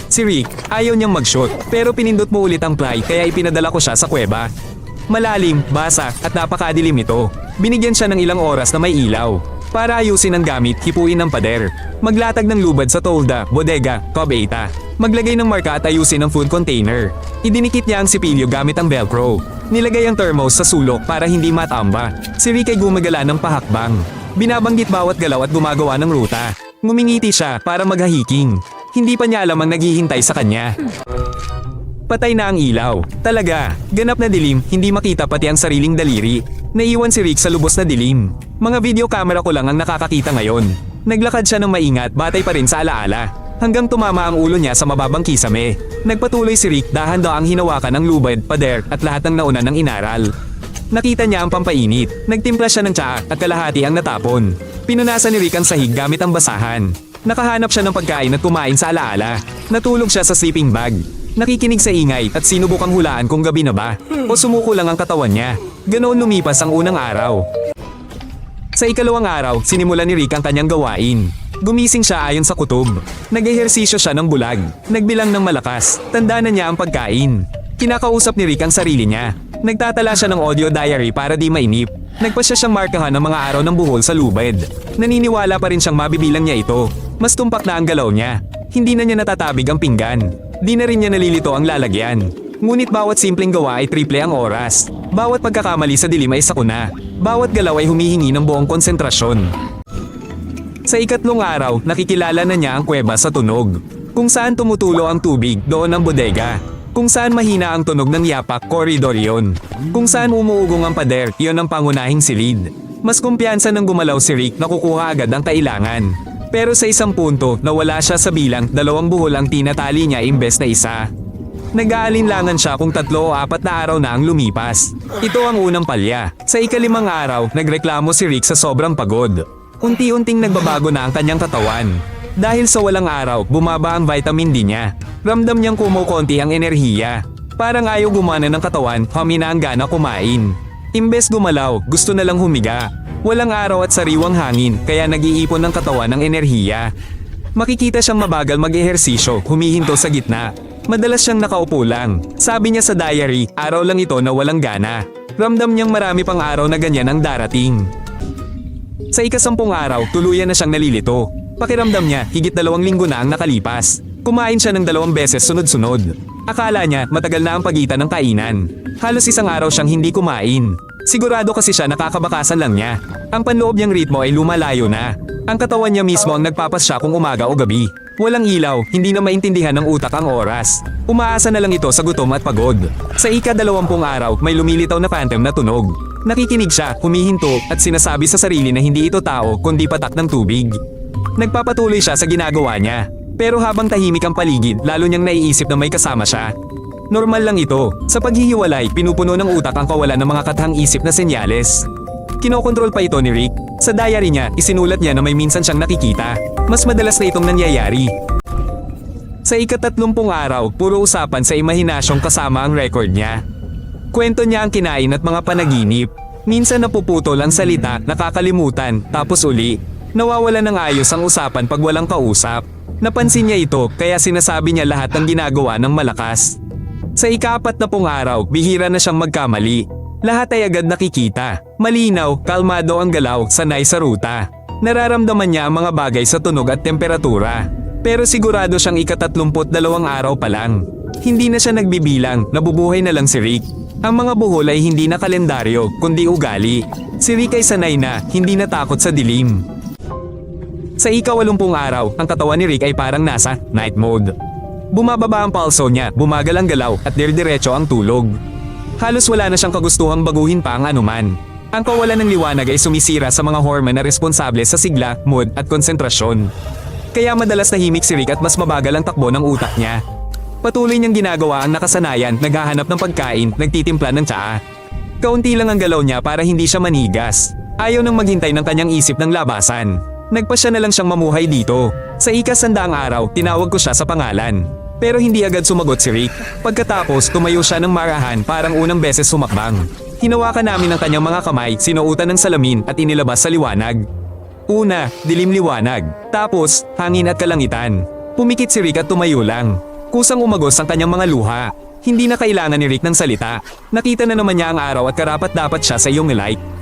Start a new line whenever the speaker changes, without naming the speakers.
Si Rick, ayaw niyang mag-shoot, pero pinindot mo ulit ang play kaya ipinadala ko siya sa kuweba. Malalim, basa, at napakadilim ito. Binigyan siya ng ilang oras na may ilaw. Para ayusin ang gamit, hipuin ang pader. Maglatag ng lubad sa tolda, bodega, cubeta. Maglagay ng marka at ayusin ang food container. Idinikit niya ang sipilyo gamit ang velcro. Nilagay ang thermos sa sulok para hindi matamba. Si Rick ay gumagala ng pahakbang. Binabanggit bawat galaw at gumagawa ng ruta. Ngumingiti siya para maghahiking. Hindi pa niya alam ang naghihintay sa kanya. Patay na ang ilaw. Talaga, ganap na dilim, hindi makita pati ang sariling daliri. Naiwan si Rick sa lubos na dilim. Mga video camera ko lang ang nakakakita ngayon. Naglakad siya ng maingat, batay pa rin sa alaala. Hanggang tumama ang ulo niya sa mababang kisame. Nagpatuloy si Rick, dahan-daang hinawakan ang lubad, pader at lahat ng nauna ng inaral. Nakita niya ang pampainit. Nagtimpla siya ng tsaa at kalahati ang natapon. Pinunasan ni Rick ang sahig gamit ang basahan. Nakahanap siya ng pagkain at kumain sa alaala. Natulog siya sa sleeping bag. Nakikinig sa ingay at sinubukang hulaan kung gabi na ba o sumuko lang ang katawan niya. Ganoon lumipas ang unang araw. Sa ikalawang araw, sinimulan ni Rick ang kanyang gawain. Gumising siya ayon sa kutob. Nag-ehersisyo siya ng bulag. Nagbilang ng malakas. Tanda na niya ang pagkain. Kinakausap ni Rick ang sarili niya. Nagtatala siya ng audio diary para di mainip. Nagpasya siyang markahan ng mga araw ng buhol sa lubid. Naniniwala pa rin siyang mabibilang niya ito. Mas tumpak na ang galaw niya. Hindi na niya natatabig ang pinggan. Di na rin niya nalilito ang lalagyan. Ngunit bawat simpleng gawa ay triple ang oras. Bawat pagkakamali sa dilim ay sakuna. Bawat galaw ay humihingi ng buong konsentrasyon. Sa ikatlong araw, nakikilala na niya ang kuweba sa tunog. Kung saan tumutulo ang tubig, doon ang bodega. Kung saan mahina ang tunog ng yapak, koridor yon. Kung saan umuugong ang pader, yon ang pangunahing silid. Mas kumpiyansa nang gumalaw si Rick na kukuha agad ang kailangan. Pero sa isang punto, nawala siya sa bilang, 2 buhol ang tinatali niya imbes na isa. Nag-aalinlangan siya kung 3 o 4 na araw na ang lumipas. Ito ang unang palya. Sa ika-5 araw, nagreklamo si Rick sa sobrang pagod. Unti-unting nagbabago na ang kanyang katawan. Dahil sa walang araw, bumaba ang vitamin D niya. Ramdam niyang kumukonti ang enerhiya. Parang ayaw gumana ng katawan, humina ang gana kumain. Imbes gumalaw, gusto na lang humiga. Walang araw at sariwang hangin, kaya nag-iipon ng katawan ng enerhiya. Makikita siyang mabagal mag-ehersisyo, humihinto sa gitna. Madalas siyang nakaupo lang. Sabi niya sa diary, araw lang ito na walang gana. Ramdam niyang marami pang araw na ganyan ang darating. Sa ika-10 araw, tuluyan na siyang nalilito. Pakiramdam niya, higit 2 linggo na ang nakalipas. Kumain siya ng 2 beses sunod-sunod. Akala niya, matagal na ang pagitan ng kainan. Halos 1 araw siyang hindi kumain. Sigurado kasi siya nakakabakasan lang niya. Ang panloob niyang ritmo ay lumalayo na. Ang katawan niya mismo ang nagpapasya kung umaga o gabi. Walang ilaw, hindi na maintindihan ng utak ang oras. Umaasa na lang ito sa gutom at pagod. Sa ika-20 araw, may lumilitaw na phantom na tunog. Nakikinig siya, humihinto, at sinasabi sa sarili na hindi ito tao kundi patak ng tubig. Nagpapatuloy siya sa ginagawa niya. Pero habang tahimik ang paligid, lalo niyang naiisip na may kasama siya. Normal lang ito. Sa paghihiwalay, pinupuno ng utak ang kawalan ng mga katahang isip na senyales. Kinokontrol pa ito ni Rick. Sa diary niya, isinulat niya na may minsan siyang nakikita. Mas madalas na itong nangyayari. Sa ika-30 araw, puro usapan sa imahinasyong kasama ang record niya. Kwento niya ang kinain at mga panaginip. Minsan napuputol ang salita, nakakalimutan, tapos uli. Nawawala ng ayos ang usapan pag walang kausap. Napansin niya ito, kaya sinasabi niya lahat ng ginagawa ng malakas. Sa ika-40 araw, bihira na siyang magkamali. Lahat ay agad nakikita. Malinaw, kalmado ang galaw, sanay sa ruta. Nararamdaman niya ang mga bagay sa tunog at temperatura. Pero sigurado siyang ika-32 araw pa lang. Hindi na siya nagbibilang, nabubuhay na lang si Rick. Ang mga buhol ay hindi na kalendaryo, kundi ugali. Si Rick ay sanay na, hindi natakot sa dilim. Sa ika-80 araw, ang katawan ni Rick ay parang nasa night mode. Bumababa ang pulso niya, bumagal ang galaw at dire-diretso ang tulog. Halos wala na siyang kagustuhang baguhin pa ang anuman. Ang kawalan ng liwanag ay sumisira sa mga hormone na responsable sa sigla, mood at konsentrasyon. Kaya madalas tahimik si Rick at mas mabagal ang takbo ng utak niya. Patuloy niyang ginagawa ang nakasanayan, naghahanap ng pagkain, nagtitimpla ng tsaa. Kaunti lang ang galaw niya para hindi siya manigas. Ayaw nang maghintay ng kanyang isip ng labasan. Nagpasya na lang siyang mamuhay dito. Sa ika-100 araw, tinawag ko siya sa pangalan. Pero hindi agad sumagot si Rick. Pagkatapos, tumayo siya ng marahan parang unang beses sumakbang. Hinawakan namin ang kanyang mga kamay, sinuotan ng salamin at inilabas sa liwanag. Una, dilim liwanag. Tapos, hangin at kalangitan. Pumikit si Rick at tumayo lang. Kusang umagos ang kanyang mga luha. Hindi na kailangan ni Rick ng salita. Nakita na naman niya ang araw at karapat dapat siya sa iyong like.